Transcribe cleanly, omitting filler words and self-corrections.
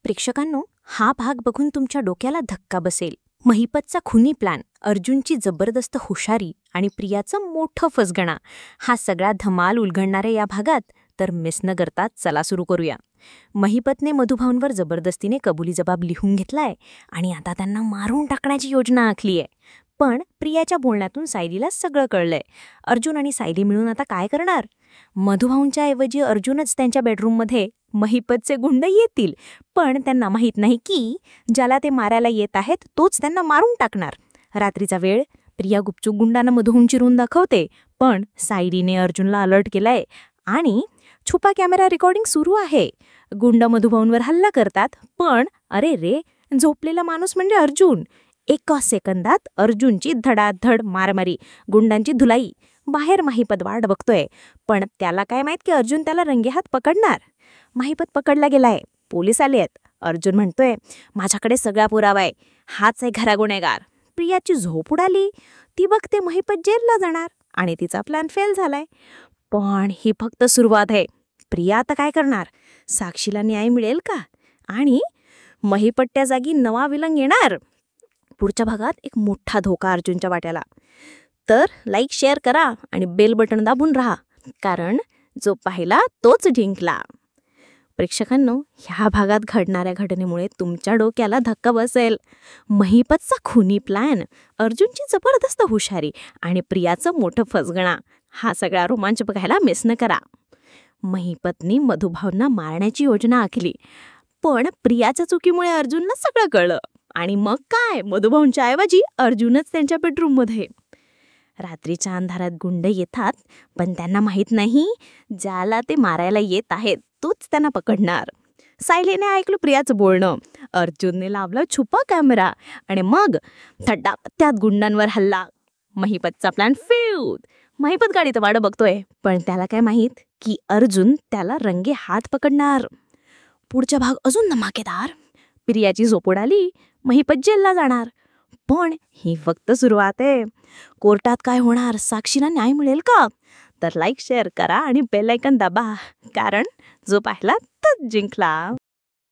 प्रेक्षकांनो, हा भाग बघून तुमच्या डोक्याला धक्का बसेल. महिपतचा खुनी प्लॅन, अर्जुनची जबरदस्त हुशारी आणि प्रियाचं मोठं फसगणा, हा सगळा धमाल उलगडणाऱ्या या भागात तर मिस न करता चला सुरू करूया. महिपतने मधुभाऊंवर जबरदस्तीने कबुली जबाब लिहून घेतलाय आणि आता त्यांना मारून टाकण्याची योजना आखली आहे. पण प्रियाच्या बोलण्यातून सायलीला सगळं कळलंय. अर्जुन आणि सायली मिळून आता काय करणार? मधुभाऊंच्या ऐवजी अर्जुनच त्यांच्या बेडरूममध्ये महिपतचे गुंड येतील, पण त्यांना माहीत नाही की ज्याला ते मारायला येत आहेत तोच त्यांना मारून टाकणार. रात्रीचा वेळ, प्रिया गुपचूप गुंडांना मधुभाऊं चिरून दाखवते, पण सायलीने अर्जुनला अलर्ट केलाय आणि छुपा कॅमेरा रेकॉर्डिंग सुरू आहे. गुंड मधुभाऊंवर हल्ला करतात, पण अरे रे, झोपलेला माणूस म्हणजे अर्जुन. एका सेकंदात अर्जुनची धडाधड मारामारी, गुंडांची धुलाई. बाहेर महिपत वाट बघतोय, पण त्याला काय माहित की अर्जुन त्याला रंगेहात पकडणार. महिपत पकडला गेलाय, पोलीस आले आहेत. अर्जुन म्हणतोय, माझ्याकडे सगळा पुरावा आहे, हाच आहे खरा गुन्हेगार. प्रियाची झोप उडाली. ती बघते महिपत जेलला जाणार आणि तिचा प्लॅन फेल झालाय. पण ही फक्त सुरुवात आहे. प्रिया आता काय करणार? साक्षीला न्याय मिळेल का? आणि महिपतच्या जागी नवा विलन येणार? पुढच्या भागात एक मोठा धोका अर्जुनच्या वाट्याला. तर लाईक, शेअर करा आणि बेल बटन दाबून राहा, कारण जो पाहिला तोच जिंकला. प्रेक्षकांनो, ह्या भागात घडणाऱ्या घटनेमुळे तुमच्या डोक्याला धक्का बसेल. महिपतचा खुनी प्लॅन, अर्जुनची जबरदस्त हुशारी आणि प्रियाचं मोठं फसगणा, हा सगळा रोमांच बघायला मिस न करा. महिपतनी मधुभाऊंना मारण्याची योजना आखली, पण प्रियाच्या चुकीमुळे अर्जुनला सगळं कळलं. आणि मग काय, मधुभाऊंच्या ऐवजी अर्जुनच त्यांच्या बेडरूममध्ये. रात्रीच्या अंधारात गुंड येतात, पण त्यांना माहीत नाही ज्याला ते मारायला येत आहेत तोच त्यांना पकडणार. सायलीने ऐकलं प्रियाचं बोलणं, अर्जुनने लावला छुपा कॅमेरा आणि मग थड्डाप त्यात गुंडांवर हल्ला. महिपतचा प्लॅन फेल. महिपत गाडीत वाट बघतोय, पण त्याला काय माहीत की अर्जुन त्याला रंगे हात पकडणार. पुढचा भाग अजून धमाकेदार. प्रियाची झोप उडाली, महिपत जेलला जाणार. पण ही फक्त सुरुवात आहे. कोर्टात काय होणार? साक्षीला न्याय मिळेल का? तर लाईक, शेअर करा आणि बेल आयकॉन दाबा, कारण जो पाहिला तोच जिंकला.